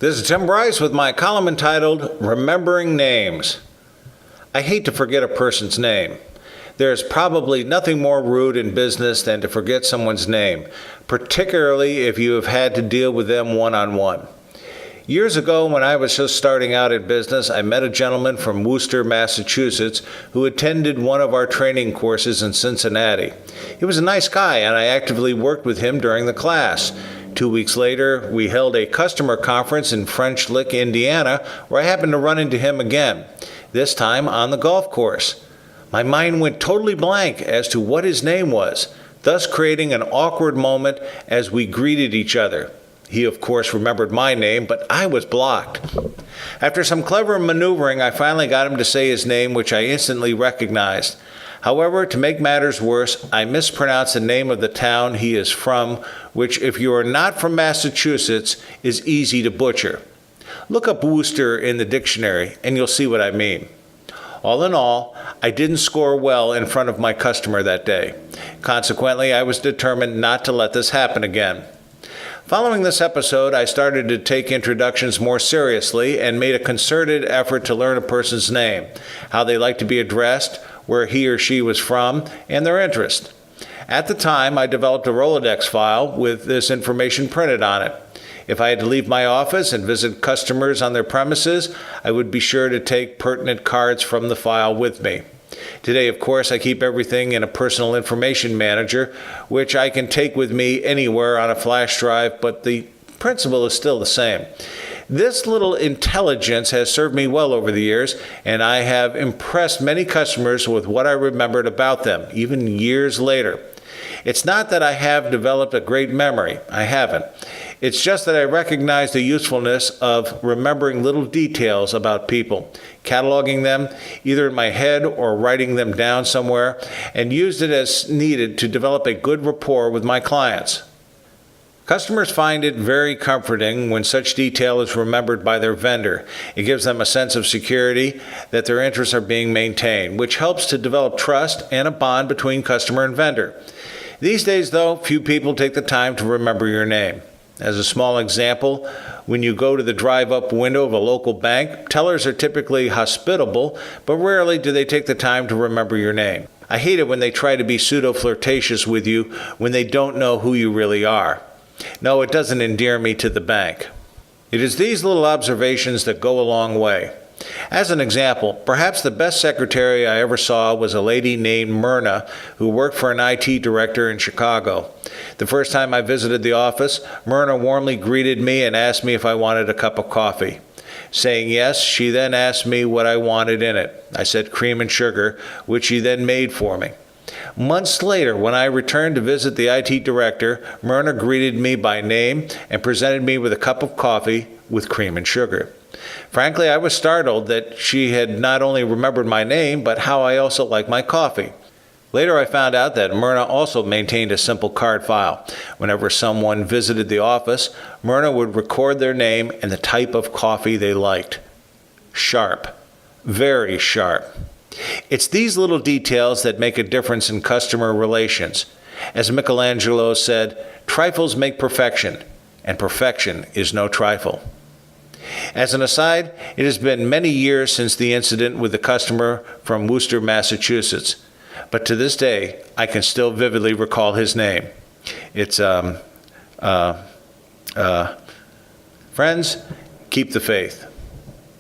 This is Tim Bryce with my column entitled Remembering Names. I hate to forget a person's name. There's probably nothing more rude in business than to forget someone's name, particularly if you have had to deal with them one-on-one. Years ago, when I was just starting out in business, I met a gentleman from Worcester, Massachusetts, who attended one of our training courses in Cincinnati. He was a nice guy, and I actively worked with him during the class. 2 weeks later, we held a customer conference in French Lick, Indiana, where I happened to run into him again, this time on the golf course. My mind went totally blank as to what his name was, thus creating an awkward moment as we greeted each other. He, of course, remembered my name, but I was blocked. After some clever maneuvering, I finally got him to say his name, which I instantly recognized. However, to make matters worse, I mispronounced the name of the town he is from, which, if you are not from Massachusetts, is easy to butcher. Look up Worcester in the dictionary, and you'll see what I mean. All in all, I didn't score well in front of my customer that day. Consequently, I was determined not to let this happen again. Following this episode, I started to take introductions more seriously and made a concerted effort to learn a person's name, how they like to be addressed, where he or she was from, and their interest. At the time, I developed a Rolodex file with this information printed on it. If I had to leave my office and visit customers on their premises, I would be sure to take pertinent cards from the file with me. Today, of course, I keep everything in a personal information manager, which I can take with me anywhere on a flash drive, but the principle is still the same. This little intelligence has served me well over the years, and I have impressed many customers with what I remembered about them, even years later. It's not that I have developed a great memory. I haven't. It's just that I recognize the usefulness of remembering little details about people, cataloging them either in my head or writing them down somewhere, and used it as needed to develop a good rapport with my clients. Customers find it very comforting when such detail is remembered by their vendor. It gives them a sense of security that their interests are being maintained, which helps to develop trust and a bond between customer and vendor. These days, though, few people take the time to remember your name. As a small example, when you go to the drive-up window of a local bank, tellers are typically hospitable, but rarely do they take the time to remember your name. I hate it when they try to be pseudo-flirtatious with you when they don't know who you really are. No, it doesn't endear me to the bank. It is these little observations that go a long way. As an example, perhaps the best secretary I ever saw was a lady named Myrna who worked for an IT director in Chicago. The first time I visited the office, Myrna warmly greeted me and asked me if I wanted a cup of coffee. Saying yes, she then asked me what I wanted in it. I said cream and sugar, which she then made for me. Months later, when I returned to visit the IT director, Myrna greeted me by name and presented me with a cup of coffee with cream and sugar. Frankly, I was startled that she had not only remembered my name, but how I also like my coffee. Later, I found out that Myrna also maintained a simple card file. Whenever someone visited the office, Myrna would record their name and the type of coffee they liked. Sharp. Very sharp. It's these little details that make a difference in customer relations. As Michelangelo said, trifles make perfection, and perfection is no trifle. As an aside, it has been many years since the incident with the customer from Worcester, Massachusetts, but to this day, I can still vividly recall his name. It's, friends, keep the faith.